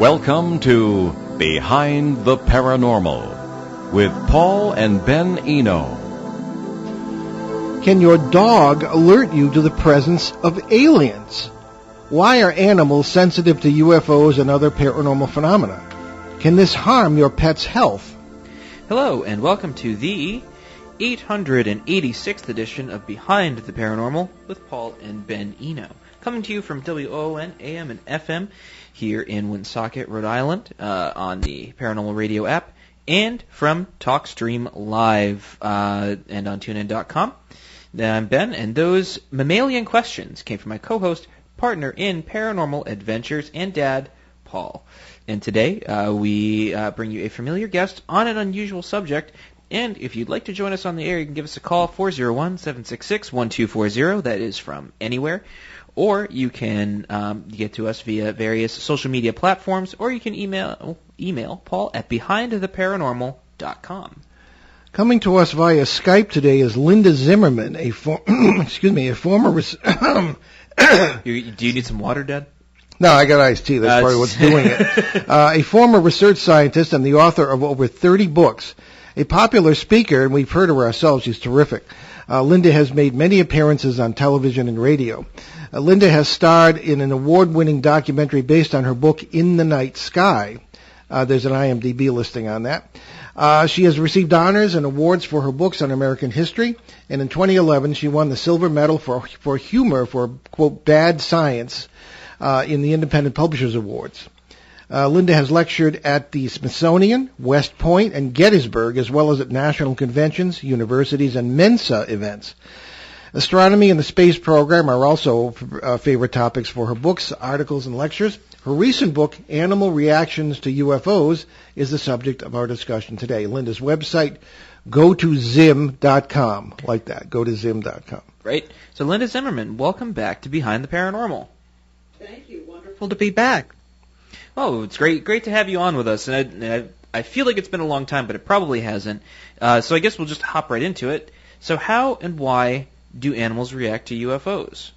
Welcome to Behind the Paranormal with Paul and Ben Eno. Can your dog alert you to the presence of aliens? Why are animals sensitive to UFOs and other paranormal phenomena? Can this harm your pet's health? Hello, and welcome to the 886th edition of Behind the Paranormal with Paul and Ben Eno. Coming to you from WON AM and FM here in Woonsocket, Rhode Island, on the Paranormal Radio app, and from TalkStream Live and on TuneIn.com. I'm Ben, and those mammalian questions came from my co-host, partner in Paranormal Adventures, and dad, Paul. And today we bring you a familiar guest on an unusual subject. And if you'd like to join us on the air, you can give us a call, 401-766-1240. That is from anywhere. Or you can get to us via various social media platforms, or you can email Paul at behindtheparanormal.com. Coming to us via Skype today is Linda Zimmermann, a former... Do you need some water, Dad? No, I got iced tea. That's probably what's doing it. A former research scientist and the author of over 30 books. A popular speaker, and we've heard her ourselves. She's terrific. Linda has made many appearances on television and radio. Linda has starred in an award-winning documentary based on her book, In the Night Sky. There's an IMDb listing on that. She has received honors and awards for her books on American history, and in 2011 she won the silver medal for humor for, quote, bad science in the Independent Publishers Awards. Linda has lectured at the Smithsonian, West Point, and Gettysburg, as well as at national conventions, universities, and Mensa events. Astronomy and the space program are also favorite topics for her books, articles, and lectures. Her recent book, Animal Reactions to UFOs, is the subject of our discussion today. Linda's website, gotozim.com. Like that, gotozim.com. Right. So, Linda Zimmerman, welcome back to Behind the Paranormal. Thank you. Wonderful to be back. Oh, it's great to have you on with us. And I feel like it's been a long time, but it probably hasn't. So I guess we'll just hop right into it. So how and why do animals react to UFOs?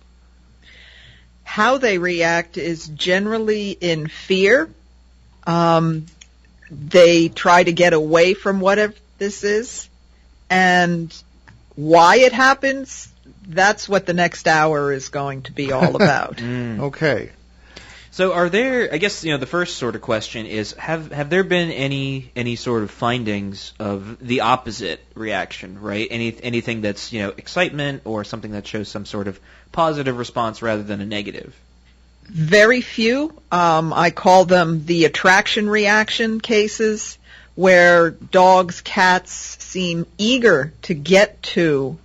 How they react is generally in fear. They try to get away from whatever this is. And why it happens, that's what the next hour is going to be all about. Okay. So are there, I guess, the first sort of question is, have there been any sort of findings of the opposite reaction, right? Anything that's, excitement or something that shows some sort of positive response rather than a negative? Very few. I call them the attraction reaction cases, where dogs, cats seem eager to get to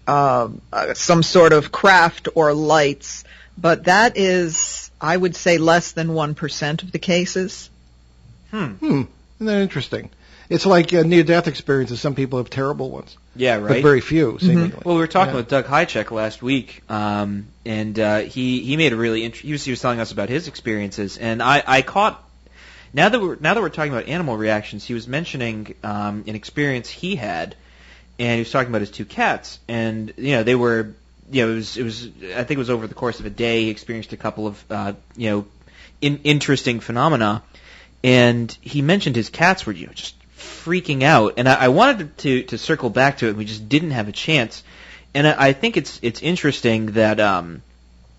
some sort of craft or lights, but that is, I would say, less than 1% of the cases. Isn't that interesting? It's like near-death experiences. Some people have terrible ones. Yeah, right. But very few, seemingly. Mm-hmm. Well, we were talking with Doug Hychek last week, and he made a really he was telling us about his experiences, and I caught now that we're talking about animal reactions, he was mentioning an experience he had, and he was talking about his two cats, and they were. It was. I think it was over the course of a day. He experienced a couple of, interesting phenomena, and he mentioned his cats were, just freaking out. And I wanted to circle back to it, and we just didn't have a chance. And I think it's interesting that,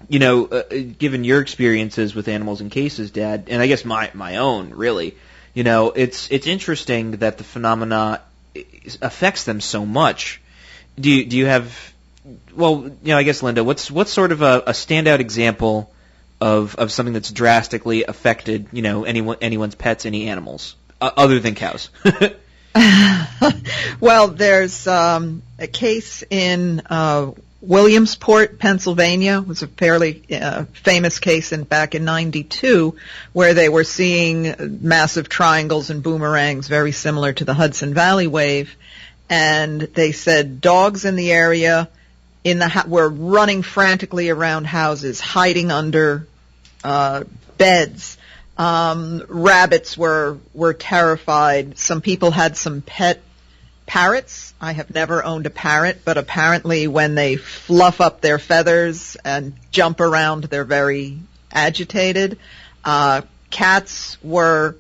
given your experiences with animals and cases, Dad, and I guess my own, really, it's interesting that the phenomena affects them so much. Do you have? Well, I guess, Linda, what's sort of a standout example of something that's drastically affected, anyone's pets, any animals, other than cows? Well, there's a case in Williamsport, Pennsylvania. It was a fairly famous case back in '92, where they were seeing massive triangles and boomerangs, very similar to the Hudson Valley wave, and they said dogs in the area were running frantically around houses, hiding under beds. Rabbits were terrified. Some people had some pet parrots. I have never owned a parrot, but apparently when they fluff up their feathers and jump around, they're very agitated. Cats were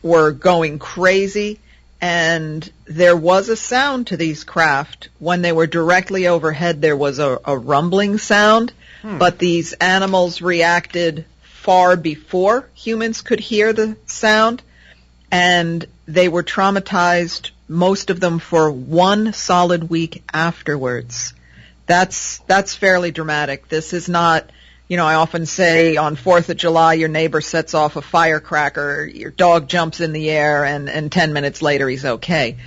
going crazy, and there was a sound to these craft. When they were directly overhead, there was a rumbling sound, but these animals reacted far before humans could hear the sound, and they were traumatized, most of them, for 1 solid week afterwards. That's fairly dramatic. This is not, I often say on 4th of July your neighbor sets off a firecracker, your dog jumps in the air, and 10 minutes later he's okay.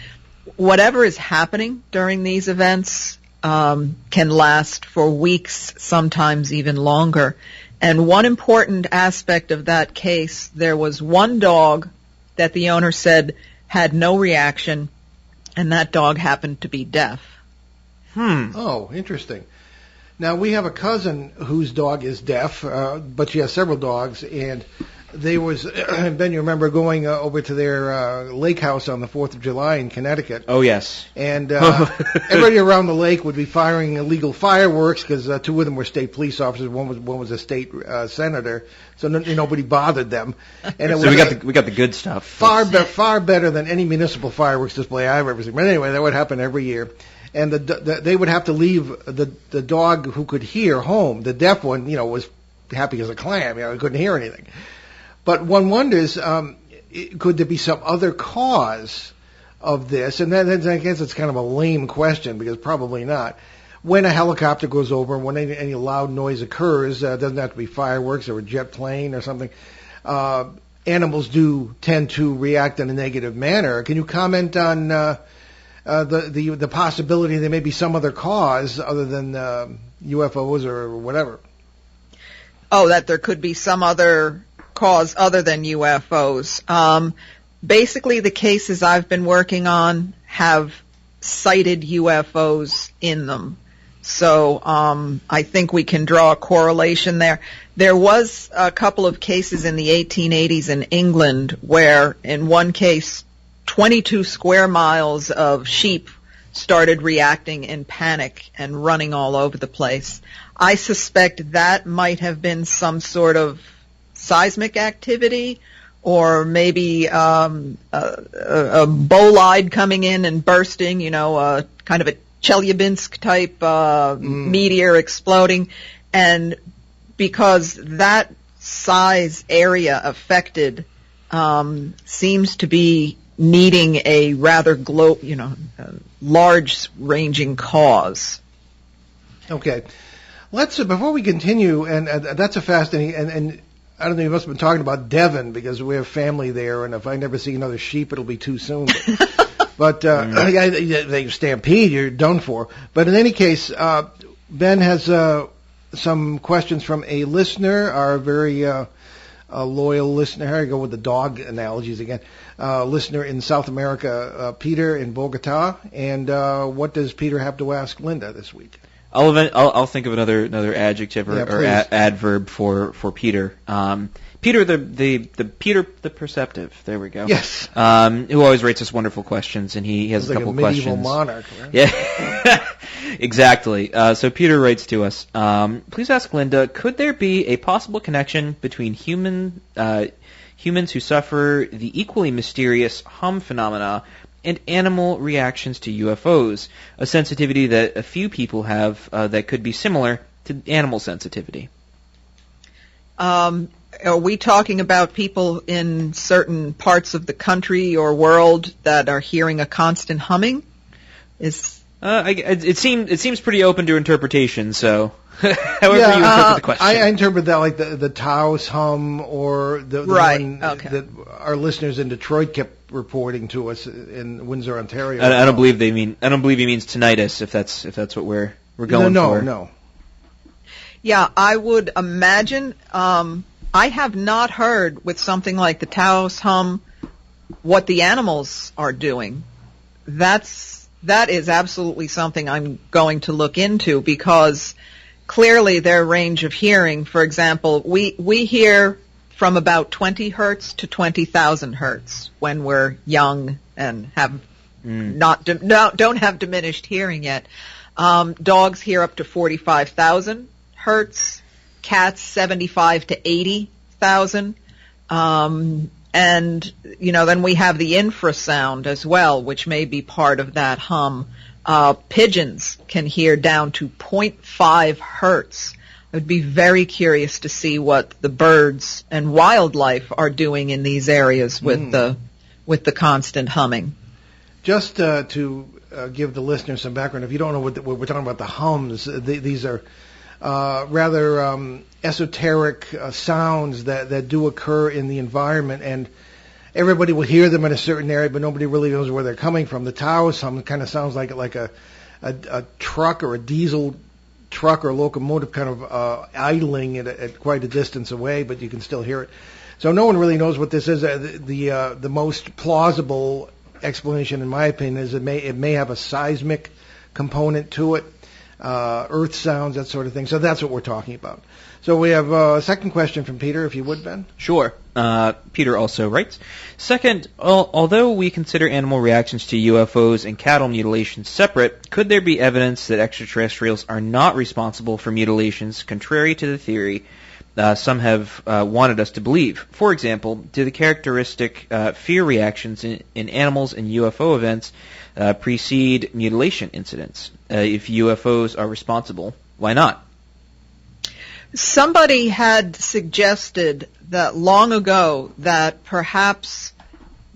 Whatever is happening during these events can last for weeks, sometimes even longer. And one important aspect of that case, there was one dog that the owner said had no reaction, and that dog happened to be deaf. Oh, interesting. Now, we have a cousin whose dog is deaf, but she has several dogs, and there was, Ben, you remember going over to their lake house on the 4th of July in Connecticut. Oh, yes. And everybody around the lake would be firing illegal fireworks because 2 of them were state police officers. One was a state senator, so nobody bothered them. And it so was we got the good stuff. Far better than any municipal fireworks display I've ever seen. But anyway, that would happen every year. And they would have to leave the dog who could hear home. The deaf one, was happy as a clam. He couldn't hear anything. But one wonders, could there be some other cause of this? And then I guess it's kind of a lame question, because probably not. When a helicopter goes over, when any loud noise occurs, it doesn't have to be fireworks or a jet plane or something. Animals do tend to react in a negative manner. Can you comment on the possibility there may be some other cause other than UFOs or whatever? Oh, that there could be some other cause other than UFOs. Basically, the cases I've been working on have cited UFOs in them. So I think we can draw a correlation there. There was a couple of cases in the 1880s in England where, in one case, 22 square miles of sheep started reacting in panic and running all over the place. I suspect that might have been some sort of seismic activity, or maybe a bolide coming in and bursting, kind of a Chelyabinsk type meteor exploding. And because that size area affected seems to be needing a rather large-ranging cause. Okay. Let's before we continue, and that's a fascinating, and I don't know, you must have been talking about Devon, because we have family there, and if I never see another sheep, it'll be too soon. But they stampede, you're done for. But in any case, Ben has some questions from a listener, our very loyal listener. Here I go with the dog analogies again. Listener in South America, Peter in Bogota. And what does Peter have to ask Linda this week? I'll think of another adjective or adverb for Peter. Peter the perceptive. There we go. Yes. Who always writes us wonderful questions, and he has a couple questions. Like a medieval monarch, right? Yeah. Exactly. So Peter writes to us. Please ask Linda, could there be a possible connection between humans who suffer the equally mysterious hum phenomena and animal reactions to UFOs, a sensitivity that a few people have that could be similar to animal sensitivity? Are we talking about people in certain parts of the country or world that are hearing a constant humming? It seems pretty open to interpretation, so however you interpret the question. I interpret that like the Taos hum, or the one that our listeners in Detroit kept reporting to us in Windsor, Ontario. I don't believe he means tinnitus, if that's what we're going for. No. Yeah, I would imagine. I have not heard with something like the Taos hum what the animals are doing. That is absolutely something I'm going to look into, because clearly their range of hearing, for example, we hear from about 20 hertz to 20,000 hertz when we're young and have don't have diminished hearing yet. Dogs hear up to 45,000 hertz. Cats 75 to 80,000. And, then we have the infrasound as well, which may be part of that hum. Pigeons can hear down to 0.5 hertz. I would be very curious to see what the birds and wildlife are doing in these areas with the constant humming. Just to give the listeners some background, if you don't know what we're talking about, the hums, these are rather esoteric sounds that do occur in the environment, and everybody will hear them in a certain area, but nobody really knows where they're coming from. The Taos hum kind of sounds like a truck or a diesel truck or a locomotive kind of idling at quite a distance away, but you can still hear it. So no one really knows what this is. The most plausible explanation, in my opinion, is it may have a seismic component to it, earth sounds, that sort of thing. So that's what we're talking about. So we have a second question from Peter, if you would, Ben. Sure. Peter also writes, second, although we consider animal reactions to UFOs and cattle mutilations separate, could there be evidence that extraterrestrials are not responsible for mutilations, contrary to the theory some have wanted us to believe? For example, do the characteristic fear reactions in animals in UFO events precede mutilation incidents? If UFOs are responsible, why not? Somebody had suggested that long ago that perhaps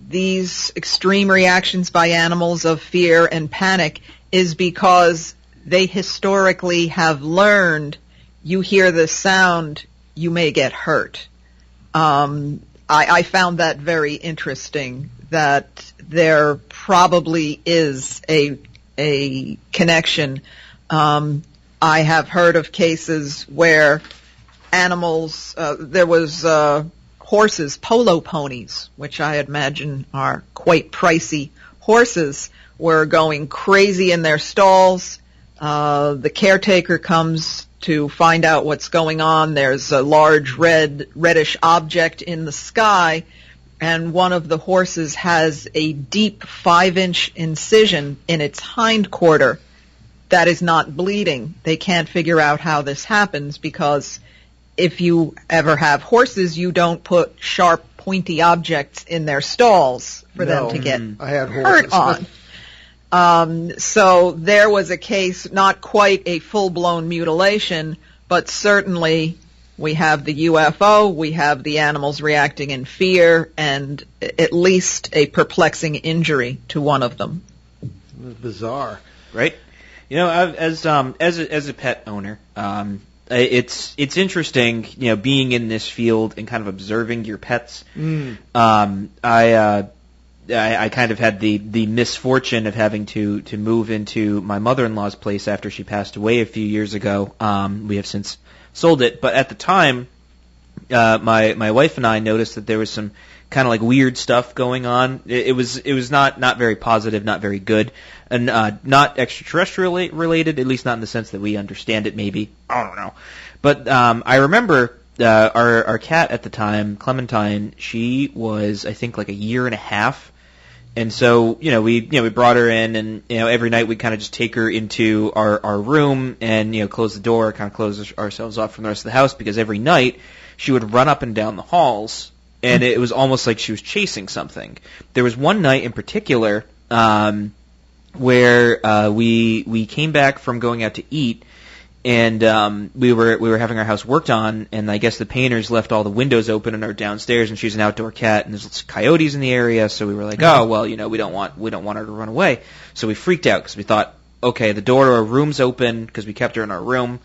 these extreme reactions by animals of fear and panic is because they historically have learned you hear the sound, you may get hurt. I found that very interesting, that there probably is a connection. I have heard of cases where animals, there was horses, polo ponies, which I imagine are quite pricey horses, were going crazy in their stalls. The caretaker comes to find out what's going on. There's a large reddish object in the sky, and one of the horses has a deep 5-inch incision in its hind quarter that is not bleeding. They can't figure out how this happens, because if you ever have horses, you don't put sharp, pointy objects in their stalls for them to get hurt on. So there was a case, not quite a full-blown mutilation, but certainly we have the UFO, we have the animals reacting in fear, and at least a perplexing injury to one of them. Bizarre, right? As a pet owner, it's interesting, being in this field and kind of observing your pets. I kind of had the misfortune of having to move into my mother-in-law's place after she passed away a few years ago. We have since sold it, but at the time, my wife and I noticed that there was some kind of like weird stuff going on. It was not very positive, not very good, and not extraterrestrial related, at least not in the sense that we understand it. Maybe, I don't know, but I remember our cat at the time, Clementine. She was, I think, like a year and a half. And so, we brought her in, and, every night we'd kind of just take her into our room and, close the door, kind of close ourselves off from the rest of the house, because every night she would run up and down the halls, and it was almost like she was chasing something. There was one night in particular, where, we came back from going out to eat, and we were having our house worked on, and I guess the painters left all the windows open in our downstairs, and she's an outdoor cat, and there's coyotes in the area, so we were like, oh well, we don't want her to run away. So we freaked out, because we thought, okay, the door to our room's open, because we kept her in our room,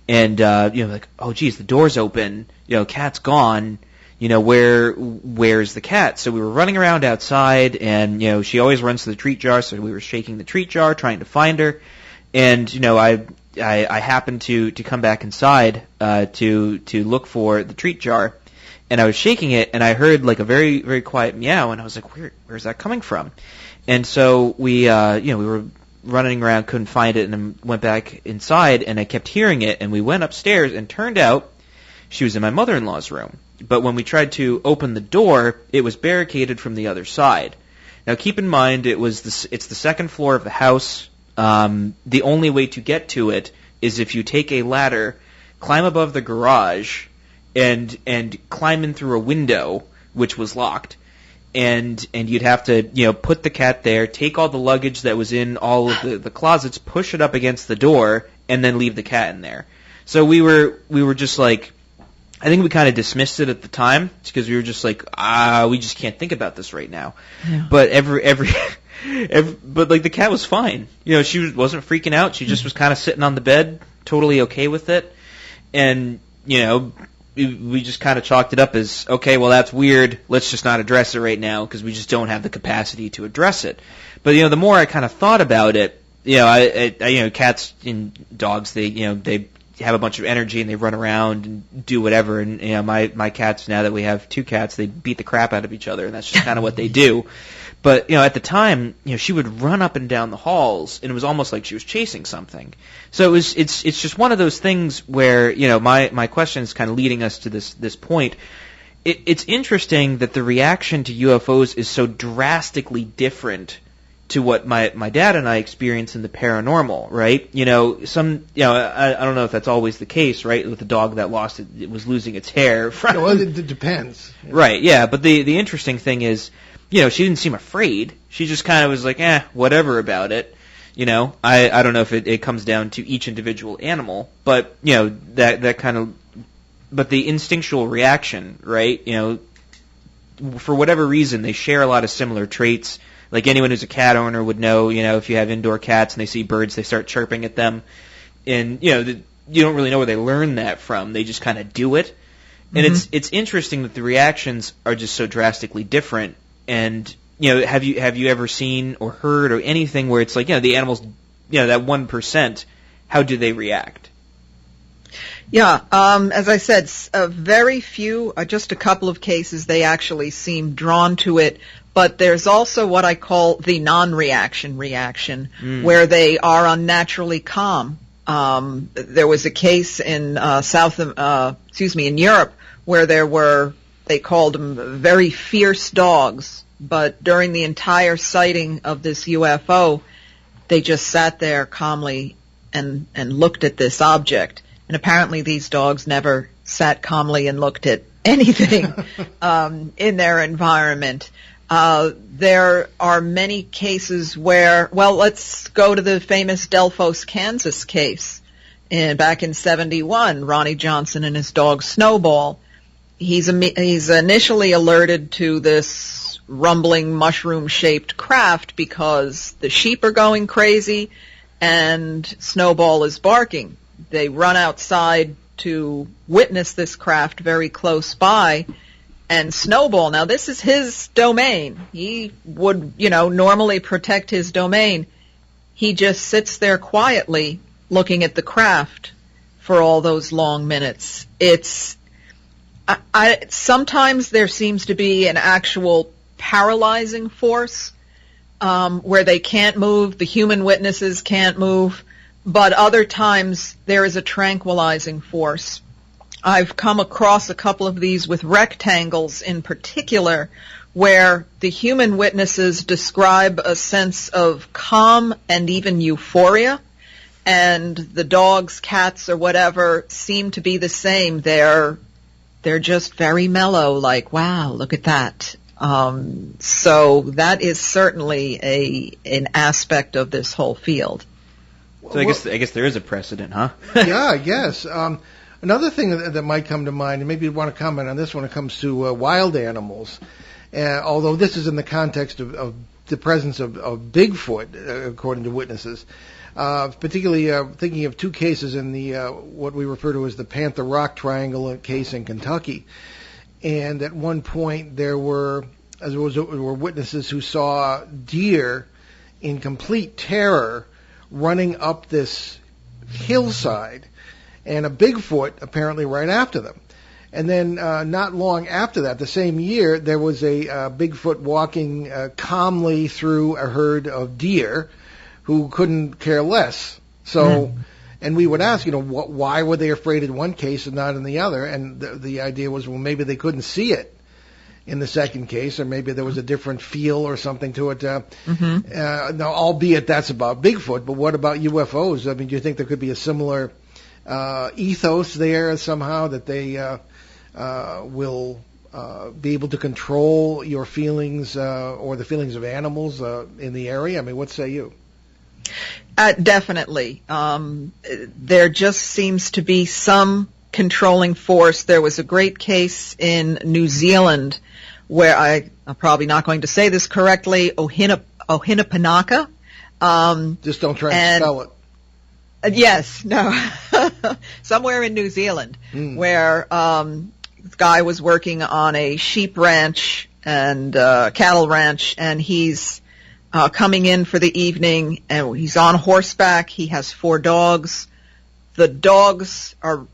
and like, oh geez, the door's open, cat's gone, where's the cat? So we were running around outside, and she always runs to the treat jar, so we were shaking the treat jar trying to find her, and I happened to come back inside to look for the treat jar, and I was shaking it, and I heard like a very, very quiet meow, and I was like, where's that coming from? And so we were running around, couldn't find it, and then went back inside, and I kept hearing it, and we went upstairs, and turned out she was in my mother-in-law's room. But when we tried to open the door, it was barricaded from the other side. Now keep in mind, it's the second floor of the house. The only way to get to it is if you take a ladder, climb above the garage, and climb in through a window, which was locked. And you'd have to, put the cat there, take all the luggage that was in all of the closets, push it up against the door, and then leave the cat in there. So we were just like, I think we kind of dismissed it at the time because we were just like, we just can't think about this right now. Yeah. But but like the cat was fine. She wasn't freaking out. She just was kind of sitting on the bed, totally okay with it. And we just kind of chalked it up as, okay, well, that's weird. Let's just not address it right now because we just don't have the capacity to address it. But, the more I kind of thought about it, cats and dogs, they have a bunch of energy and they run around and do whatever. And, my cats, now that we have 2 cats, they beat the crap out of each other, and that's just kind of what they do. But, at the time, she would run up and down the halls, and it was almost like she was chasing something. So it's just one of those things where, my question is kind of leading us to this point. It's interesting that the reaction to UFOs is so drastically different to what my dad and I experience in the paranormal, right? I don't know if that's always the case, right? With the dog that lost it was losing its hair. Well, it depends. Right, yeah. But the interesting thing is, she didn't seem afraid. She just kind of was like, whatever about it. I don't know if it comes down to each individual animal, but, that kind of, but the instinctual reaction, right? For whatever reason, they share a lot of similar traits. Like anyone who's a cat owner would know, if you have indoor cats and they see birds, they start chirping at them. And, you don't really know where they learn that from. They just kind of do it. And it's interesting that the reactions are just so drastically different. And, have you ever seen or heard or anything where it's like, the animals, that 1%, how do they react? Yeah, as I said, very few, just a couple of cases, they actually seem drawn to it. But there's also what I call the non-reaction reaction, where they are unnaturally calm. There was a case in in Europe where they called them very fierce dogs, but during the entire sighting of this UFO, they just sat there calmly and looked at this object. And apparently these dogs never sat calmly and looked at anything in their environment. There are many cases where, let's go to the famous Delphos, Kansas case. Back in 1971, Ronnie Johnson and his dog Snowball. He's initially alerted to this rumbling mushroom-shaped craft because the sheep are going crazy and Snowball is barking. They run outside to witness this craft very close by. And Snowball, now this is his domain. He would, normally protect his domain. He just sits there quietly looking at the craft for all those long minutes. Sometimes there seems to be an actual paralyzing force where they can't move, the human witnesses can't move, but other times there is a tranquilizing force. I've come across a couple of these with rectangles in particular where the human witnesses describe a sense of calm and even euphoria, and the dogs, cats, or whatever seem to be the same. They're just very mellow, like, wow, look at that. So that is certainly an aspect of this whole field. So I guess there is a precedent, huh? Yeah, I guess. Another thing that might come to mind, and maybe you want to comment on this when it comes to wild animals, although this is in the context of the presence of Bigfoot, according to witnesses, particularly thinking of 2 cases in the what we refer to as the Panther Rock Triangle case in Kentucky. And at one point there were witnesses who saw deer in complete terror running up this hillside, and a Bigfoot apparently right after them. And then not long after that, the same year, there was a Bigfoot walking calmly through a herd of deer who couldn't care less. So, and we would ask, why were they afraid in one case and not in the other? And the idea was, well, maybe they couldn't see it in the second case, or maybe there was a different feel or something to it. Now, albeit that's about Bigfoot, but what about UFOs? I mean, do you think there could be a similar ethos there somehow, that they will be able to control your feelings or the feelings of animals in the area? I mean, what say you? Definitely. There just seems to be some controlling force. There was a great case in New Zealand where I'm probably not going to say this correctly, Ohinapanaka. Just don't try and spell it. Yes, no. Somewhere in New Zealand where this guy was working on a sheep ranch and cattle ranch, and he's coming in for the evening, and he's on horseback. He has 4 dogs. The dogs are,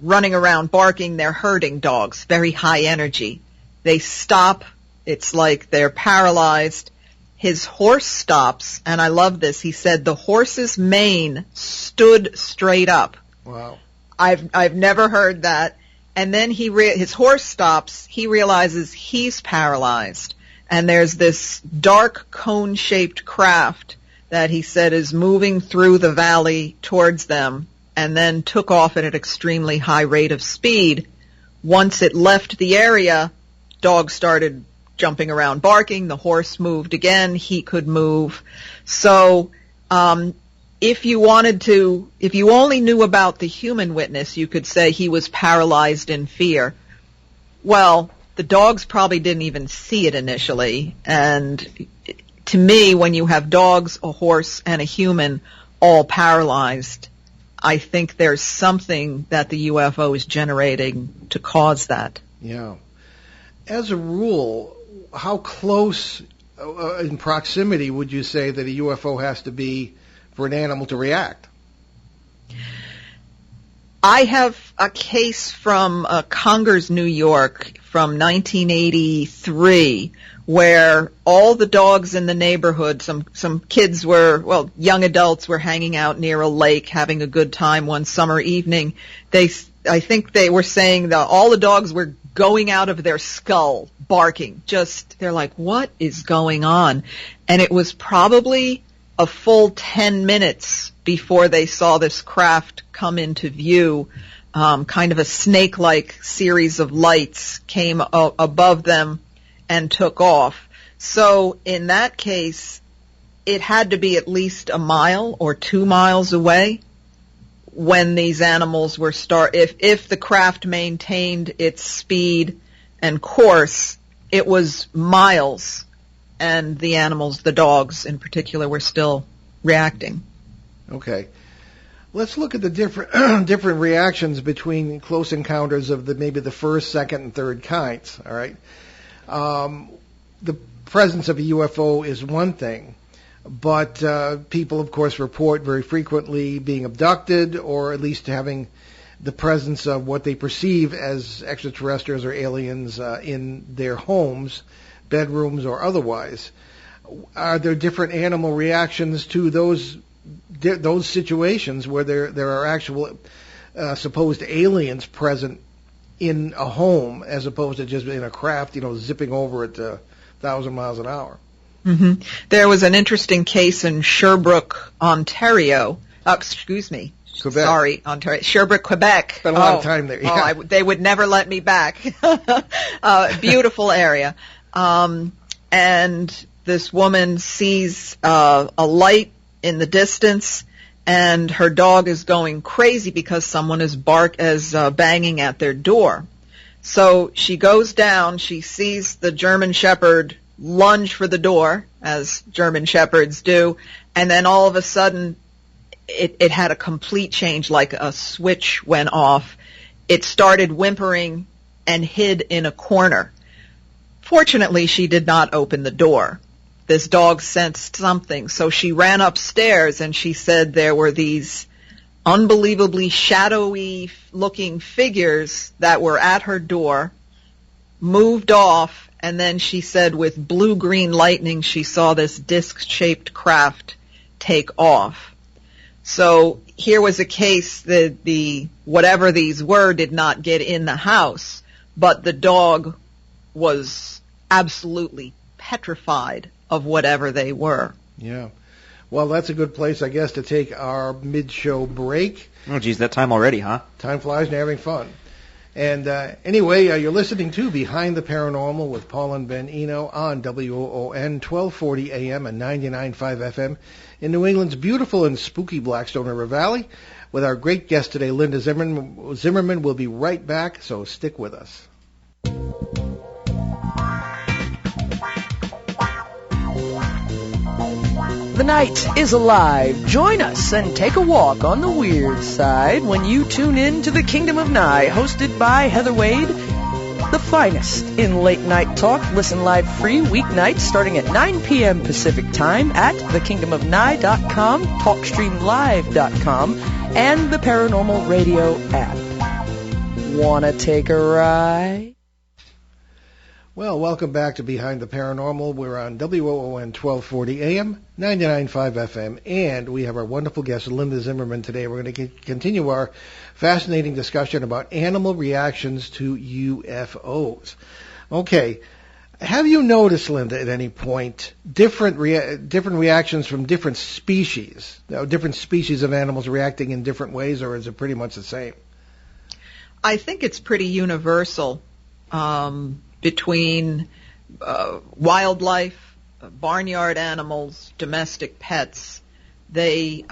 running around barking. They're herding dogs, very high energy. They stop. It's like they're paralyzed. His horse stops, and I love this. He said the horse's mane stood straight up. Wow. I've never heard that. And then his horse stops. He realizes he's paralyzed. And there's this dark cone-shaped craft that he said is moving through the valley towards them, and then took off at an extremely high rate of speed. Once it left the area, dogs started jumping around barking. The horse moved again. He could move. So if you only knew about the human witness, you could say he was paralyzed in fear. Well, the dogs probably didn't even see it initially. And to me, when you have dogs, a horse, and a human all paralyzed, I think there's something that the UFO is generating to cause that. Yeah. As a rule, how close in proximity would you say that a UFO has to be for an animal to react? I have a case from Congers, New York from 1983 where all the dogs in the neighborhood, some kids young adults were hanging out near a lake having a good time one summer evening. I think they were saying that all the dogs were going out of their skull, barking. They're like, what is going on? And it was probably a full 10 minutes before they saw this craft come into view. Kind of a snake-like series of lights came above them and took off. So in that case, it had to be at least a mile or 2 miles away when these animals were if the craft maintained its speed and course, it was miles, and the animals, the dogs in particular, were still reacting. Okay. Let's look at the different reactions between close encounters of maybe the first, second, and third kinds. All right. The presence of a UFO is one thing, but people, of course, report very frequently being abducted, or at least having the presence of what they perceive as extraterrestrials or aliens in their homes, bedrooms, or otherwise. Are there different animal reactions to those situations where there are actual supposed aliens present in a home, as opposed to just in a craft, zipping over at 1,000 miles an hour? Mm-hmm. There was an interesting case in Sherbrooke, Ontario. Quebec. Sorry, Ontario. Sherbrooke, Quebec. Spent a lot of time there. Yeah. They would never let me back. Beautiful area. And this woman sees a light in the distance, and her dog is going crazy because someone is banging at their door. So she goes down, she sees the German Shepherd lunge for the door, as German Shepherds do, and then all of a sudden it had a complete change, like a switch went off. It started whimpering and hid in a corner. Fortunately, she did not open the door. This dog sensed something, so she ran upstairs, and she said there were these unbelievably shadowy-looking figures that were at her door, moved off, and then she said with blue-green lightning she saw this disc-shaped craft take off. So here was a case that whatever these were did not get in the house, but the dog was absolutely petrified of whatever they were. Yeah. Well, that's a good place, I guess, to take our mid-show break. Oh, geez, that time already, huh? Time flies and having fun. And anyway, you're listening to Behind the Paranormal with Paul and Ben Eno on WOON 1240 AM and 99.5 FM in New England's beautiful and spooky Blackstone River Valley. With our great guest today, Linda Zimmermann. Zimmerman will be right back, so stick with us. The night is alive. Join us and take a walk on the weird side when you tune in to the Kingdom of Nye, hosted by Heather Wade, the finest in late night talk. Listen live free weeknights starting at 9 p.m. Pacific time at thekingdomofnye.com, talkstreamlive.com, and the Paranormal Radio app. Wanna take a ride? Well, welcome back to Behind the Paranormal. We're on WOON 1240 AM, 99.5 FM, and we have our wonderful guest, Linda Zimmerman, today. We're going to continue our fascinating discussion about animal reactions to UFOs. Okay, have you noticed, Linda, at any point, different reactions from different species? Different species of animals reacting in different ways, or is it pretty much the same? I think it's pretty universal. Between wildlife, barnyard animals, domestic pets, they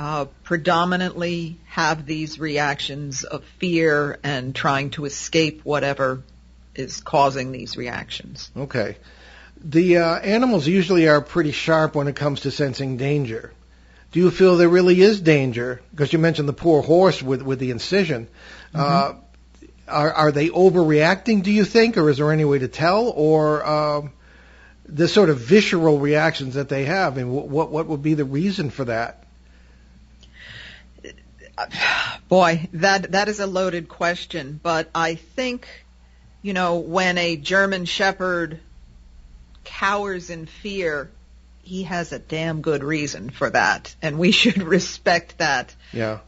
predominantly have these reactions of fear and trying to escape whatever is causing these reactions. Okay. The animals usually are pretty sharp when it comes to sensing danger. Do you feel there really is danger? Because you mentioned the poor horse with the incision. Mm-hmm. Are they overreacting, do you think, or is there any way to tell? Or the sort of visceral reactions that they have, and what would be the reason for that? Boy, that is a loaded question. But I think, when a German Shepherd cowers in fear, he has a damn good reason for that, and we should respect that. Yeah.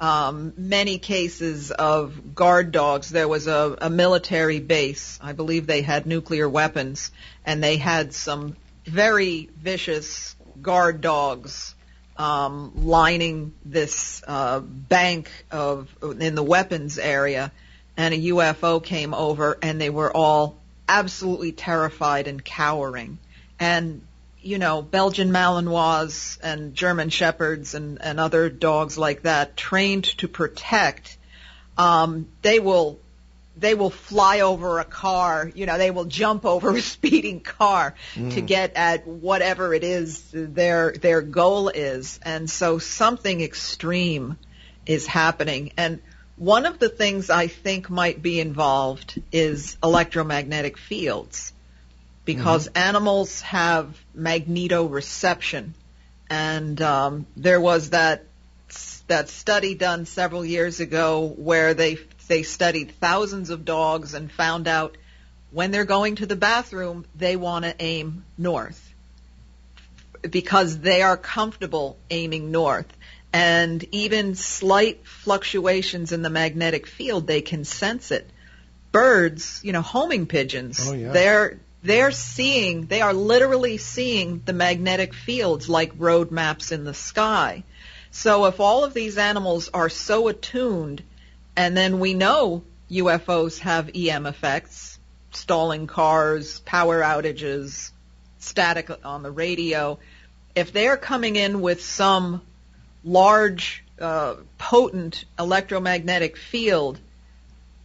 Many cases of guard dogs. There was a military base. I believe they had nuclear weapons, and they had some very vicious guard dogs lining this bank in the weapons area, and a UFO came over, and they were all absolutely terrified and cowering. And Belgian Malinois and German Shepherds and other dogs like that, trained to protect, they will fly over a car, they will jump over a speeding car to get at whatever it is their goal is. And so something extreme is happening. And one of the things I think might be involved is electromagnetic fields. Because animals have magnetoreception, and there was that study done several years ago where they studied thousands of dogs and found out when they're going to the bathroom they want to aim north because they are comfortable aiming north, and even slight fluctuations in the magnetic field, they can sense it. Birds, homing pigeons, they are literally seeing the magnetic fields like road maps in the sky. So if all of these animals are so attuned, and then we know UFOs have EM effects, stalling cars, power outages, static on the radio, if they're coming in with some large, potent electromagnetic field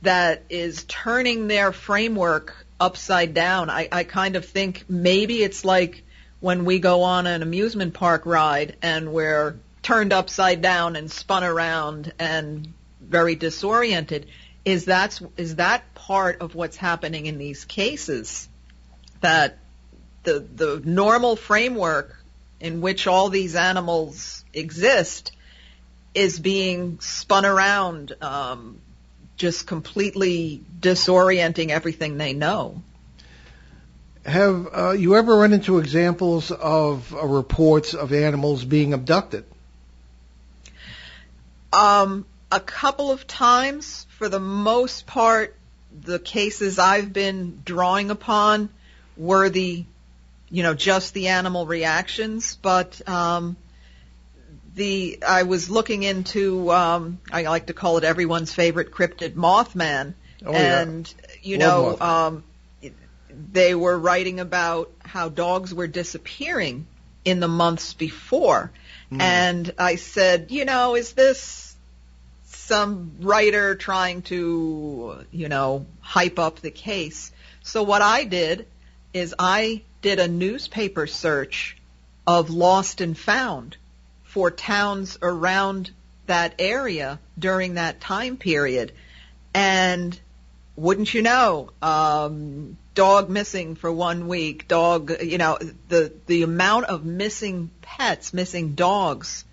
that is turning their framework upside down. I kind of think maybe it's like when we go on an amusement park ride and we're turned upside down and spun around and very disoriented. Is that part of what's happening in these cases? That the normal framework in which all these animals exist is being spun around, just completely disorienting everything they know. Have you ever run into examples of reports of animals being abducted? A couple of times. For the most part, the cases I've been drawing upon were just the animal reactions, but I was looking into, I like to call it everyone's favorite cryptid, Mothman, And, you know, they were writing about how dogs were disappearing in the months before. And I said, you know, is this some writer trying to, you know, hype up the case? So what I did is I did a newspaper search of lost and found for towns around that area during that time period. And wouldn't you know, dog missing for 1 week, dog, you know, the amount of missing pets, missing dogs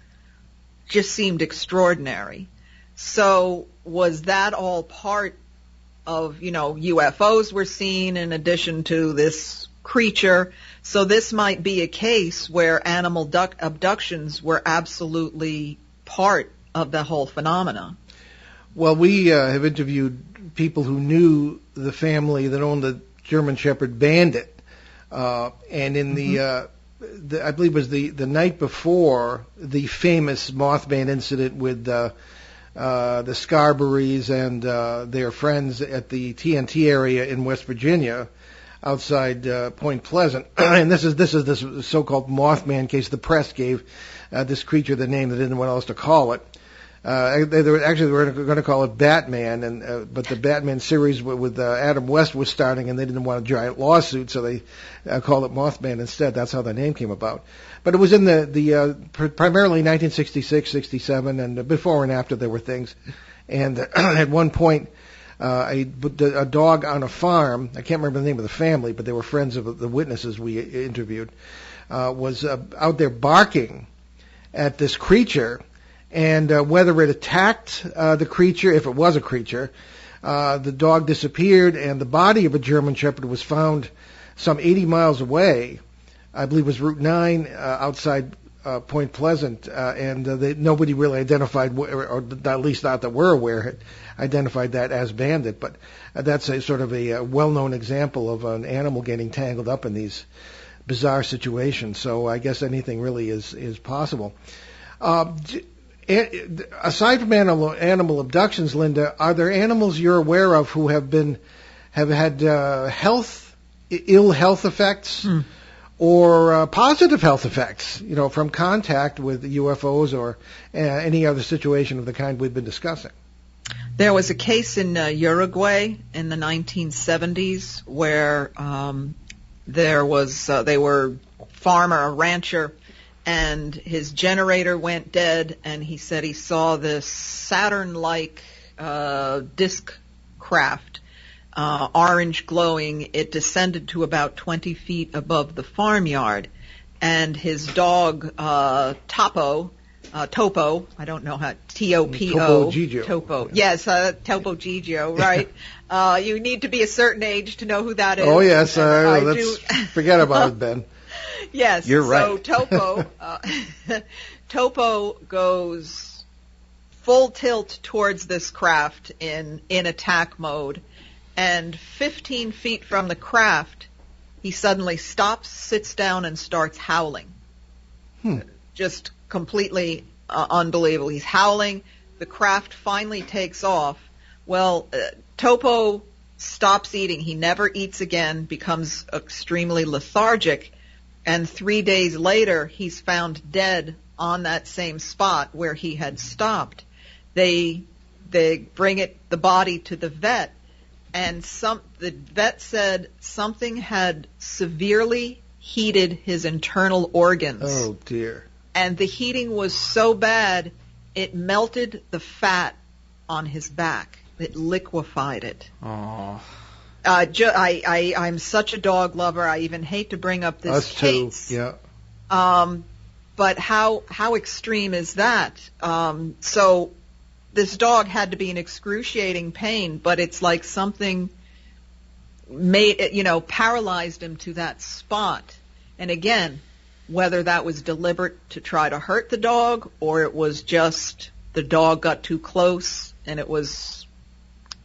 just seemed extraordinary. So was that all part of, you know, UFOs were seen in addition to this creature? So this might be a case where animal abductions were absolutely part of the whole phenomena. Well, we have interviewed people who knew the family that owned the German Shepherd Bandit, and in the I believe it was the night before the famous Mothman incident with the Scarberries and their friends at the TNT area in West Virginia, outside Point Pleasant. And this is this so-called Mothman case. The press gave this creature the name they didn't know what else to call it. They were going to call it Batman, but the Batman series with Adam West was starting, and they didn't want a giant lawsuit, so they called it Mothman instead. That's how the name came about. But it was in the primarily 1966, 67, and before and after there were things. And at one point, a dog on a farm, I can't remember the name of the family, but they were friends of the witnesses we interviewed, was out there barking at this creature. And whether it attacked the creature, if it was a creature, the dog disappeared, and the body of a German Shepherd was found some 80 miles away. I believe it was Route 9 outside Point Pleasant, and nobody really identified, or at least not that we're aware, identified that as Bandit. But that's a sort of a well-known example of an animal getting tangled up in these bizarre situations. So I guess anything really is possible. Aside from animal abductions, Linda, are there animals you're aware of who have had ill health effects or positive health effects, you know, from contact with UFOs or any other situation of the kind we've been discussing? There was a case in Uruguay in the 1970s where they were a rancher, and his generator went dead, and he said he saw this Saturn-like disc craft, orange glowing. It descended to about 20 feet above the farmyard, and his dog, Topo, I don't know how, T-O-P-O. Topo Gigio. Topo, yes, Topo Gigio, right. You need to be a certain age to know who that is. Oh, yes, let's forget about it, Ben. Yes, you're right. So Topo goes full tilt towards this craft in attack mode, and 15 feet from the craft, he suddenly stops, sits down, and starts howling. Just completely unbelievable. He's howling. The craft finally takes off. Well, Topo stops eating. He never eats again, becomes extremely lethargic. And 3 days later, he's found dead on that same spot where he had stopped. They bring the body to the vet, and the vet said something had severely heated his internal organs. Oh, dear. And the heating was so bad, it melted the fat on his back. It liquefied it. Aww. I'm such a dog lover. I even hate to bring up this case. Us too, yeah. But how extreme is that? So this dog had to be in excruciating pain, but it's like something paralyzed him to that spot. And again, whether that was deliberate to try to hurt the dog, or it was just the dog got too close and it was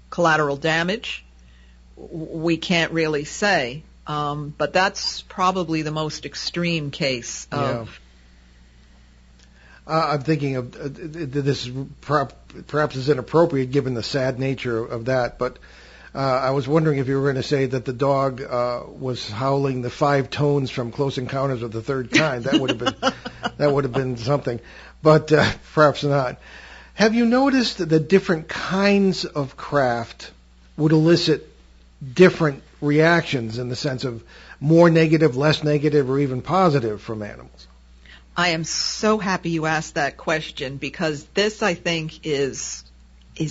collateral damage, we can't really say. But that's probably the most extreme case of... I'm thinking of this perhaps is inappropriate given the sad nature of that, but I was wondering if you were going to say that the dog was howling the 5 tones from Close Encounters of the Third Kind. That would have been something, but perhaps not. Have you noticed that different kinds of craft would elicit different reactions in the sense of more negative, less negative, or even positive from animals? I am so happy you asked that question, because this, I think, is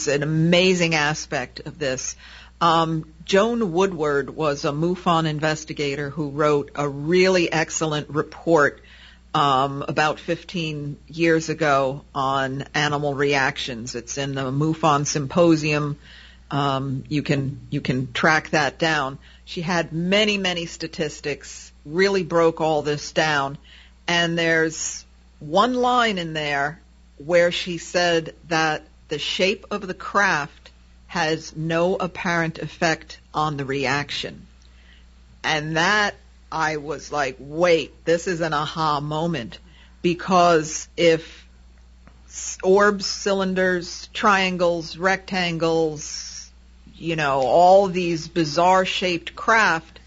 an amazing aspect of this. Joan Woodward was a MUFON investigator who wrote a really excellent report about 15 years ago on animal reactions. It's in the MUFON Symposium. You can track that down. She had many statistics, really broke all this down. And there's one line in there where she said that the shape of the craft has no apparent effect on the reaction. And that, I was like, wait, this is an aha moment, because if orbs, cylinders, triangles, rectangles, all these bizarre shaped craft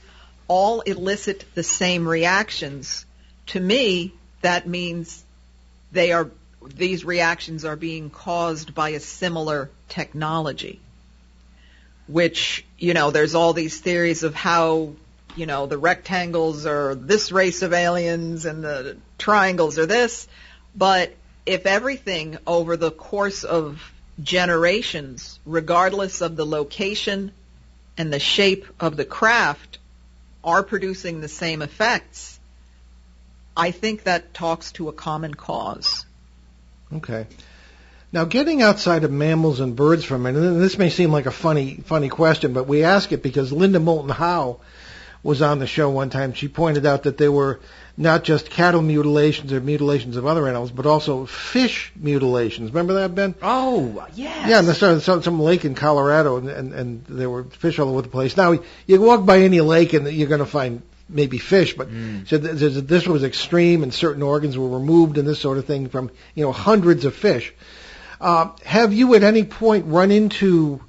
all elicit the same reactions, to me, that means these reactions are being caused by a similar technology, which, there's all these theories of how the rectangles are this race of aliens and the triangles are this. But if everything over the course of generations, regardless of the location and the shape of the craft, are producing the same effects, I think that talks to a common cause. Okay. Now, getting outside of mammals and birds for a minute, and this may seem like a funny question, but we ask it because Linda Moulton Howe was on the show one time. She pointed out that there were not just cattle mutilations or mutilations of other animals, but also fish mutilations. Remember that, Ben? Oh, yes. Yeah, and there's some lake in Colorado, and there were fish all over the place. Now, you walk by any lake and you're going to find maybe fish, but so this was extreme, and certain organs were removed and this sort of thing from, hundreds of fish. Have you at any point run into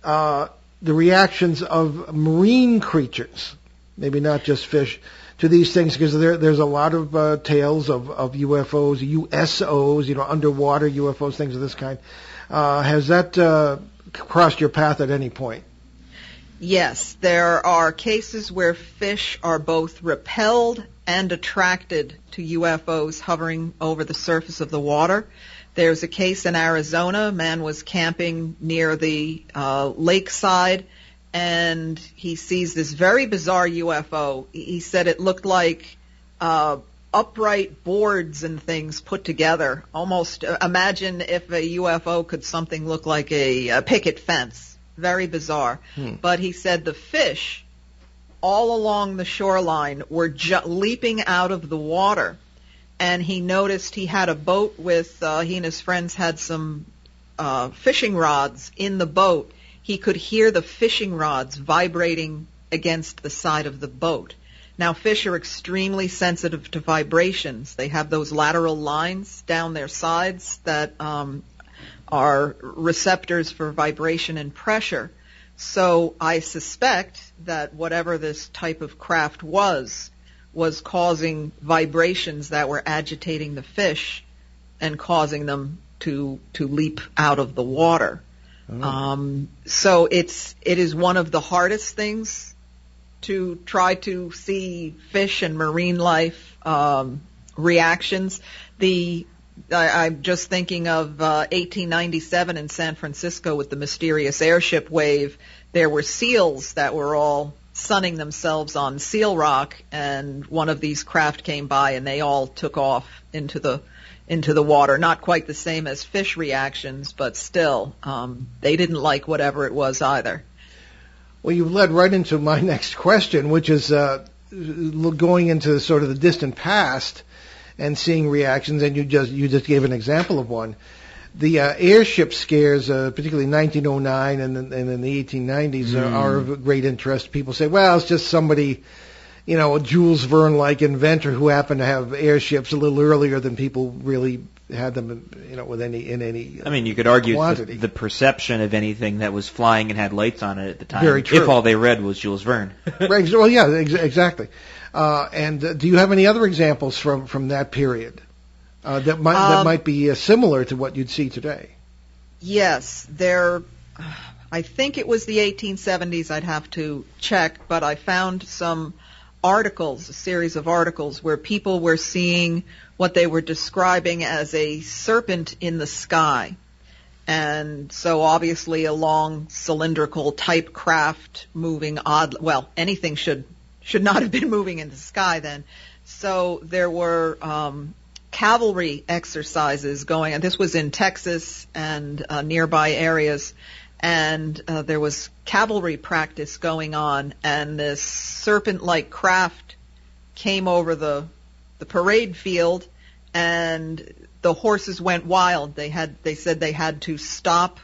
the reactions of marine creatures, maybe not just fish, to these things? Because there's a lot of tales of UFOs, USOs, underwater UFOs, things of this kind. Has that crossed your path at any point? Yes, there are cases where fish are both repelled and attracted to UFOs hovering over the surface of the water. There's a case in Arizona. A man was camping near the lakeside, and he sees this very bizarre UFO. He said it looked like upright boards and things put together. Almost imagine if a UFO could something look like a picket fence. Very bizarre. But he said the fish all along the shoreline were leaping out of the water. And he noticed he had a boat with, he and his friends had some fishing rods in the boat. He could hear the fishing rods vibrating against the side of the boat. Now, fish are extremely sensitive to vibrations. They have those lateral lines down their sides that are receptors for vibration and pressure. So I suspect that whatever this type of craft was causing vibrations that were agitating the fish and causing them to leap out of the water. So it is one of the hardest things to try to see fish and marine life reactions. I'm just thinking of 1897 in San Francisco with the mysterious airship wave. There were seals that were all sunning themselves on Seal Rock, and one of these craft came by and they all took off into the water. Not quite the same as fish reactions, but still, they didn't like whatever it was either. Well, you've led right into my next question, which is going into sort of the distant past and seeing reactions, and you just gave an example of one. The airship scares, particularly 1909 and in the 1890s, are of great interest. People say, well, it's just somebody, a Jules Verne-like inventor who happened to have airships a little earlier than people really had them, with any. I mean, you could argue quantity. the perception of anything that was flying and had lights on it at the time. Very true. If all they read was Jules Verne. Right. Well, yeah, exactly. And do you have any other examples from that period that might be similar to what you'd see today? Yes, I think it was the 1870s. I'd have to check, but I found some articles, a series of articles where people were seeing what they were describing as a serpent in the sky. And so obviously a long cylindrical type craft moving odd. Well, anything should not have been moving in the sky then. So there were cavalry exercises going, and this was in Texas and nearby areas. And there was cavalry practice going on, and this serpent-like craft came over the parade field, and the horses went wild. They said they had to stop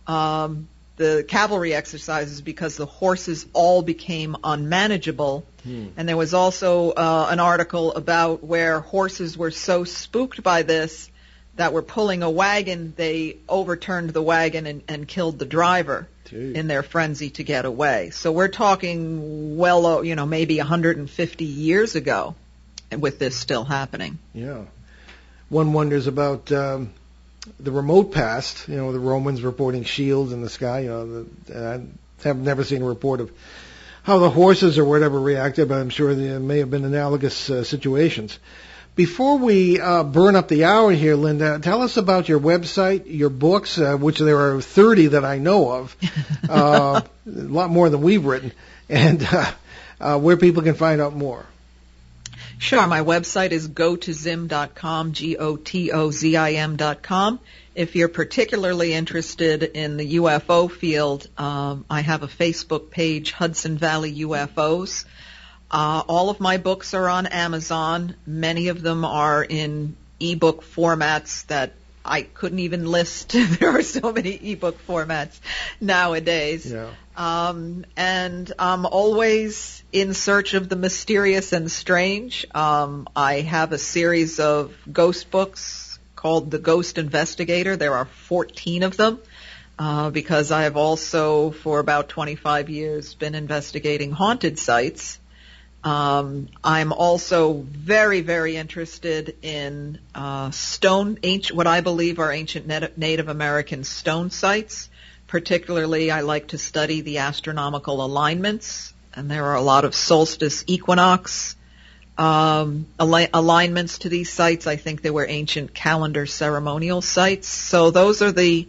the cavalry exercises because the horses all became unmanageable. And there was also an article about where horses were so spooked by this that were pulling a wagon, they overturned the wagon and killed the driver in their frenzy to get away. So we're talking maybe 150 years ago with this still happening. Yeah. One wonders about the remote past, the Romans reporting shields in the sky. I have never seen a report of how the horses or whatever reacted, but I'm sure there may have been analogous situations. Before we burn up the hour here, Linda, tell us about your website, your books, which there are 30 that I know of, a lot more than we've written, and where people can find out more. Sure. My website is gotozim.com, GOTOZIM.com. If you're particularly interested in the UFO field, I have a Facebook page, Hudson Valley UFOs. All of my books are on Amazon. Many of them are in ebook formats that I couldn't even list. There are so many ebook formats nowadays. Yeah. And I'm always in search of the mysterious and strange. I have a series of ghost books called The Ghost Investigator. There are 14 of them. Because I have also, for about 25 years, been investigating haunted sites. I'm also very, very interested in what I believe are ancient Native American stone sites. Particularly, I like to study the astronomical alignments, and there are a lot of solstice equinox alignments to these sites. I think they were ancient calendar ceremonial sites. So those are the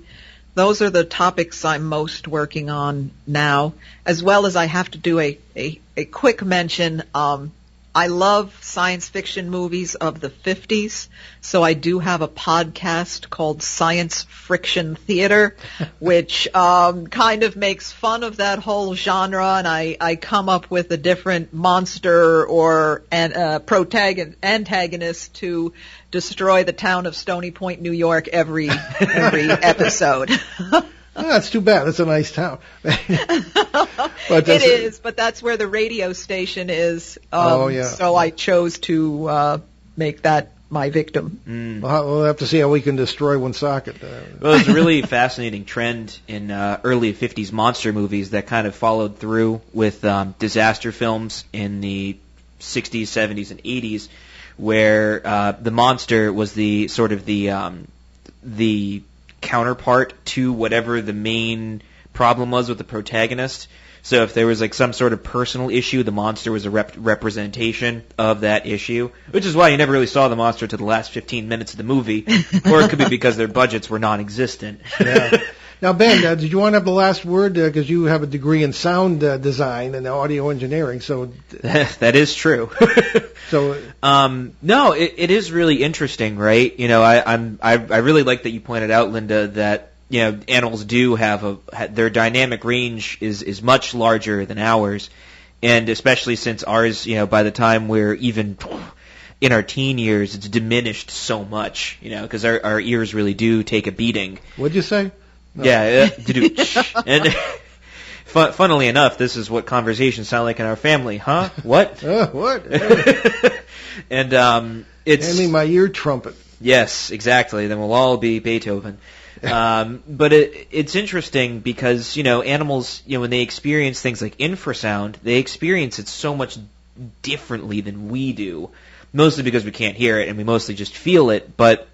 topics I'm most working on now, as well as I have to do a quick mention. I love science fiction movies of the 50s, so I do have a podcast called Science Friction Theater, which kind of makes fun of that whole genre, and I come up with a different monster or antagonist to destroy the town of Stony Point, New York every episode. Oh, that's too bad. That's a nice town. It is, but that's where the radio station is. So I chose to make that my victim. We'll have to see how we can destroy Woonsocket. Well, there's a really fascinating trend in early 50s monster movies that kind of followed through with disaster films in the 60s, 70s, and 80s, where the monster was the sort of the counterpart to whatever the main problem was with the protagonist. So if there was like some sort of personal issue, the monster was a representation of that issue, which is why you never really saw the monster to the last 15 minutes of the movie, or it could be because their budgets were non-existent. Yeah. Now, Ben, did you want to have the last word? Because you have a degree in sound design and audio engineering, so... That is true. So, no, it is really interesting, right? I really like that you pointed out, Linda, that animals do have their dynamic range is much larger than ours, and especially since ours, by the time we're even in our teen years, it's diminished so much, because our ears really do take a beating. What'd you say? No. Yeah, and funnily enough, this is what conversations sound like in our family, huh? What? What? And it's... Hand me my ear trumpet. Yes, exactly. Then we'll all be Beethoven. But it's interesting because, animals, when they experience things like infrasound, they experience it so much differently than we do, mostly because we can't hear it and we mostly just feel it. But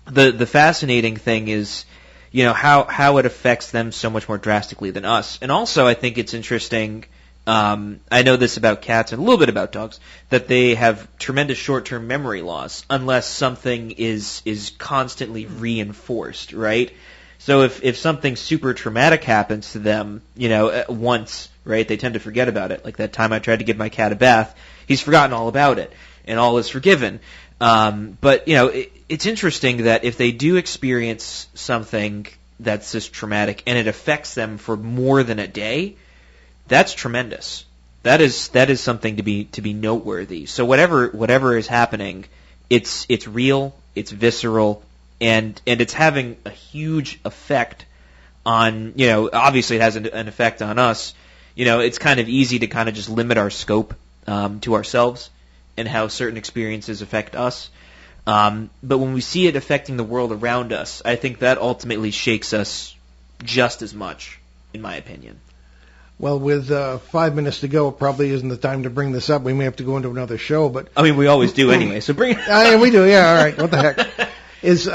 the fascinating thing is, how it affects them so much more drastically than us. And also, I think it's interesting, I know this about cats and a little bit about dogs, that they have tremendous short-term memory loss unless something is constantly reinforced, right? So if something super traumatic happens to them, once, right, they tend to forget about it. Like that time I tried to give my cat a bath, he's forgotten all about it, and all is forgiven. But it's interesting that if they do experience something that's this traumatic and it affects them for more than a day, that's tremendous. That is something to be noteworthy. So whatever is happening, it's real, it's visceral, and it's having a huge effect on, obviously it has an effect on us. It's kind of easy to kind of just limit our scope to ourselves and how certain experiences affect us. But when we see it affecting the world around us, I think that ultimately shakes us just as much, in my opinion. Well, with 5 minutes to go, it probably isn't the time to bring this up. We may have to go into another show, but I mean, we always do anyway. So bring it. Yeah, we do. Yeah, all right. What the heck? Is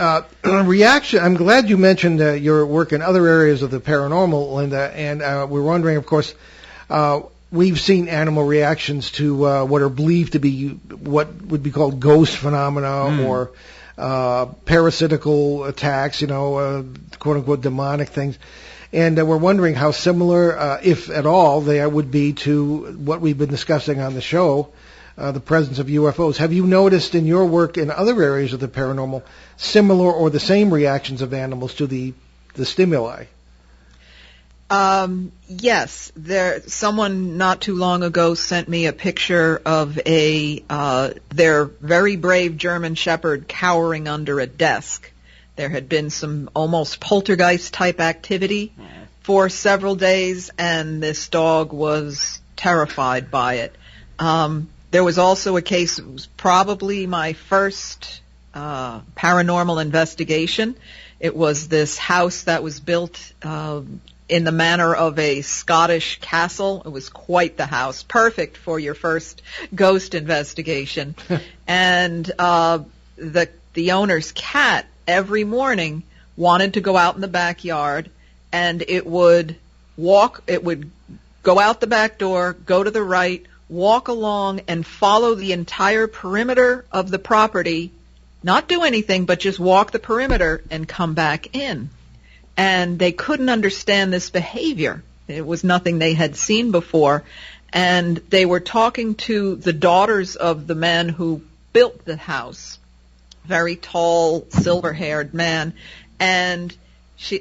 reaction? I'm glad you mentioned your work in other areas of the paranormal, Linda. And we're wondering, of course, we've seen animal reactions to what are believed to be what would be called ghost phenomena or parasitical attacks. Quote unquote demonic things. And we're wondering how similar, if at all, they would be to what we've been discussing on the show, the presence of UFOs. Have you noticed in your work in other areas of the paranormal similar or the same reactions of animals to the stimuli? Yes. Someone not too long ago sent me a picture of their very brave German Shepherd cowering under a desk. There had been some almost poltergeist-type activity for several days, and this dog was terrified by it. There was also a case, it was probably my first paranormal investigation. It was this house that was built in the manner of a Scottish castle. It was quite the house, perfect for your first ghost investigation. And the owner's cat every morning wanted to go out in the backyard, and it would go out the back door, go to the right, walk along, and follow the entire perimeter of the property, not do anything, but just walk the perimeter and come back in. And they couldn't understand this behavior. It was nothing they had seen before. And they were talking to the daughters of the man who built the house, very tall, silver-haired man, and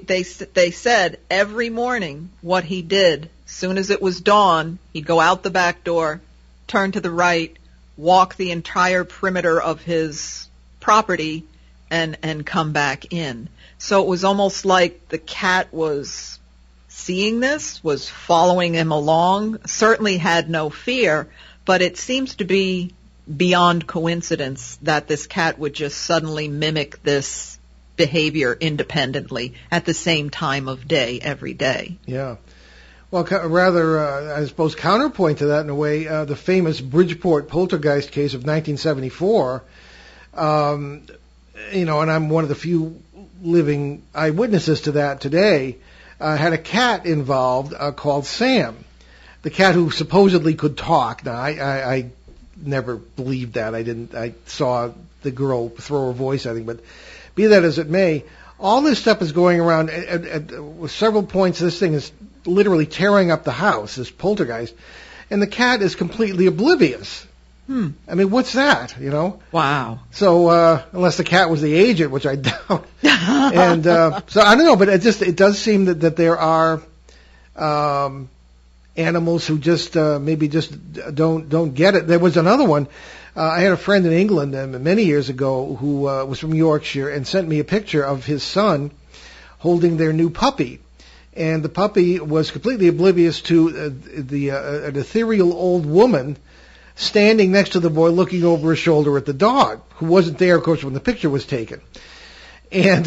they said every morning what he did, soon as it was dawn, he'd go out the back door, turn to the right, walk the entire perimeter of his property, and come back in. So it was almost like the cat was seeing this, was following him along, certainly had no fear, but it seems to be beyond coincidence that this cat would just suddenly mimic this behavior independently at the same time of day every day. Yeah. Well, rather, I suppose, counterpoint to that in a way, the famous Bridgeport poltergeist case of 1974, and I'm one of the few living eyewitnesses to that today, had a cat involved called Sam, the cat who supposedly could talk. Now, I never believed that. I saw the girl throw her voice, I think, but be that as it may, all this stuff is going around at several points. This thing is literally tearing up the house, this poltergeist, and the cat is completely oblivious. I mean, what's that, Wow. So, unless the cat was the agent, which I doubt. And, so I don't know, but it does seem that there are, animals who just, maybe just don't get it. There was another one. I had a friend in England many years ago who, was from Yorkshire and sent me a picture of his son holding their new puppy. And the puppy was completely oblivious to, an ethereal old woman standing next to the boy looking over his shoulder at the dog, who wasn't there, of course, when the picture was taken. And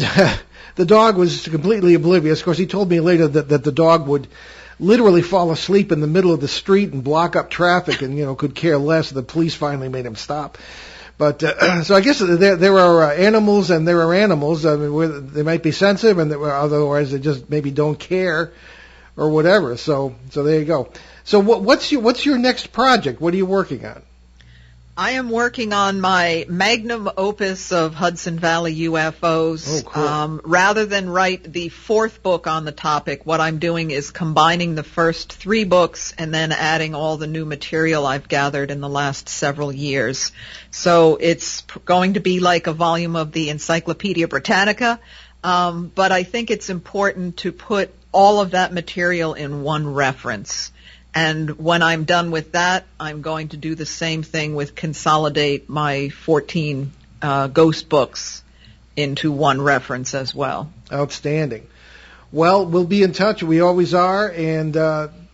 the dog was completely oblivious. Of course, he told me later that the dog would literally fall asleep in the middle of the street and block up traffic and, could care less. The police finally made him stop. But so I guess there are animals and there are animals. I mean, where they might be sensitive and otherwise they just maybe don't care or whatever. So there you go. So what's your next project? What are you working on? I am working on my magnum opus of Hudson Valley UFOs. Oh, cool. Rather than write the fourth book on the topic, what I'm doing is combining the first 3 books and then adding all the new material I've gathered in the last several years. So it's going to be like a volume of the Encyclopedia Britannica, but I think it's important to put all of that material in one reference. And when I'm done with that, I'm going to do the same thing with consolidate my 14 ghost books into one reference as well. Outstanding. Well, we'll be in touch. We always are. And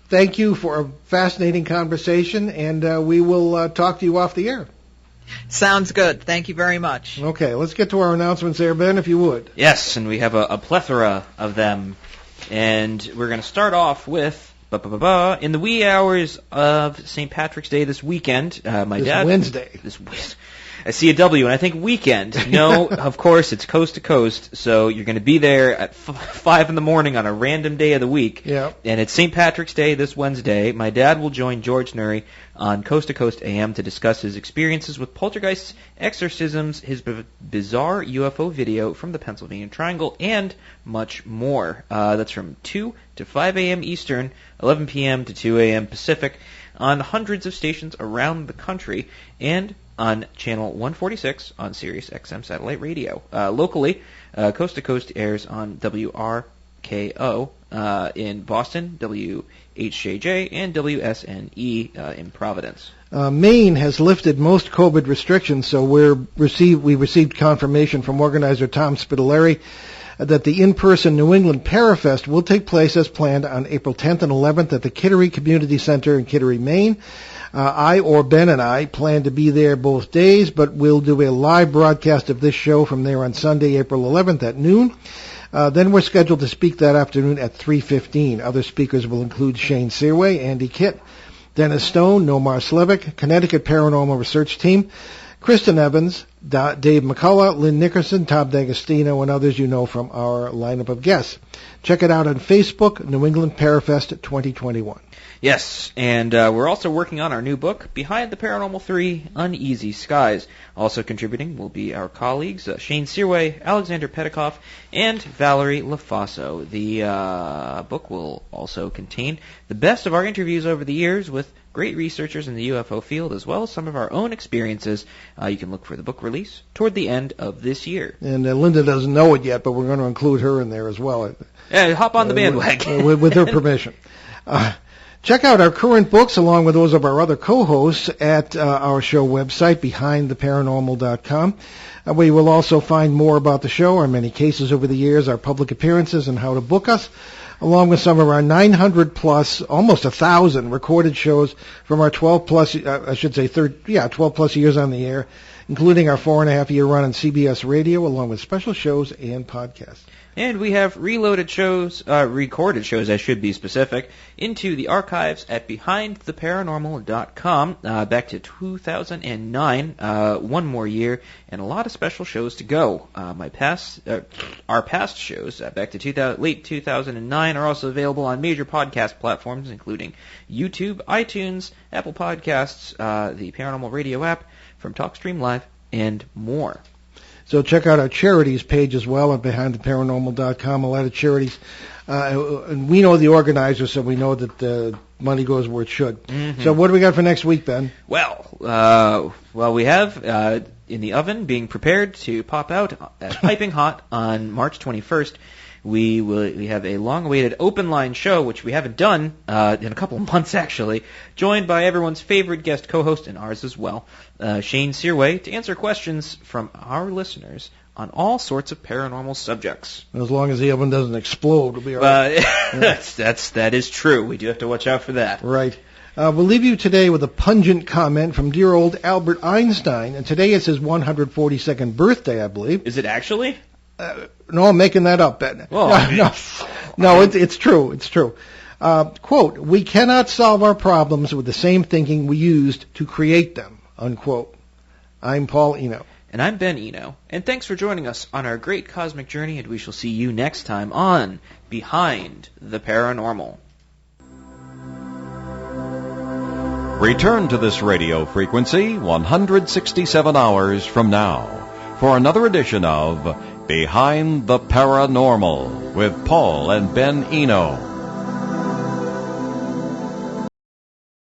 thank you for a fascinating conversation. And we will talk to you off the air. Sounds good. Thank you very much. Okay, let's get to our announcements there, Ben, if you would. Yes, and we have a plethora of them. And we're going to start off with... In the wee hours of St. Patrick's Day this weekend, my dad... Wednesday. I see a W, and I think weekend. No, of course, it's coast to coast, so you're going to be there at 5 in the morning on a random day of the week. Yeah. And it's St. Patrick's Day this Wednesday. My dad will join George Nuri on Coast to Coast AM to discuss his experiences with poltergeists, exorcisms, his bizarre UFO video from the Pennsylvania Triangle, and much more. That's from 2 to 5 a.m. Eastern, 11 p.m. to 2 a.m. Pacific, on hundreds of stations around the country, and on Channel 146 on Sirius XM Satellite Radio. Locally, Coast to Coast airs on WRKO in Boston, WHJJ, and WSNE in Providence. Maine has lifted most COVID restrictions, so we received confirmation from organizer Tom Spitaleri that the in-person New England Parafest will take place as planned on April 10th and 11th at the Kittery Community Center in Kittery, Maine. Ben and I plan to be there both days, but we'll do a live broadcast of this show from there on Sunday, April 11th at noon. Then we're scheduled to speak that afternoon at 3:15. Other speakers will include Shane Searway, Andy Kitt, Dennis Stone, Nomar Slevik, Connecticut Paranormal Research Team, Kristen Evans, Dave McCullough, Lynn Nickerson, Tom D'Agostino, and others you know from our lineup of guests. Check it out on Facebook, New England Parafest 2021. Yes, and we're also working on our new book, Behind the Paranormal 3, Uneasy Skies. Also contributing will be our colleagues, Shane Searway, Alexander Petikoff, and Valerie LaFaso. The book will also contain the best of our interviews over the years with great researchers in the UFO field, as well as some of our own experiences. You can look for the book release toward the end of this year. And Linda doesn't know it yet, but we're going to include her in there as well. Yeah, hop on the bandwagon. With her permission. Check out our current books, along with those of our other co-hosts, at our show website, BehindTheParanormal.com. We will also find more about the show, our many cases over the years, our public appearances, and how to book us, along with some of our 900-plus, almost 1,000 recorded shows from our 12-plus, 12-plus years on the air, including our 4.5-year run on CBS Radio, along with special shows and podcasts. And we have recorded shows, I should be specific, into the archives at BehindTheParanormal.com, back to 2009, one more year, and a lot of special shows to go. Our past shows, back to late 2009, are also available on major podcast platforms, including YouTube, iTunes, Apple Podcasts, the Paranormal Radio app, from TalkStream Live, and more. So check out our charities page as well at BehindTheParanormal.com. A lot of charities. And we know the organizers, so we know that the money goes where it should. Mm-hmm. So what do we got for next week, Ben? Well, we have in the oven being prepared to pop out piping hot on March 21st. We have a long-awaited open line show, which we haven't done in a couple of months, actually, joined by everyone's favorite guest co-host and ours as well, Shane Searway, to answer questions from our listeners on all sorts of paranormal subjects. As long as the oven doesn't explode, we'll be all right. That is true. We do have to watch out for that. Right. We'll leave you today with a pungent comment from dear old Albert Einstein, and today is his 142nd birthday, I believe. Is it actually? No, I'm making that up, Ben. No, it's true. It's true. Quote, "We cannot solve our problems with the same thinking we used to create them," unquote. I'm Paul Eno. And I'm Ben Eno. And thanks for joining us on our great cosmic journey, and we shall see you next time on Behind the Paranormal. Return to this radio frequency 167 hours from now for another edition of Behind the Paranormal with Paul and Ben Eno.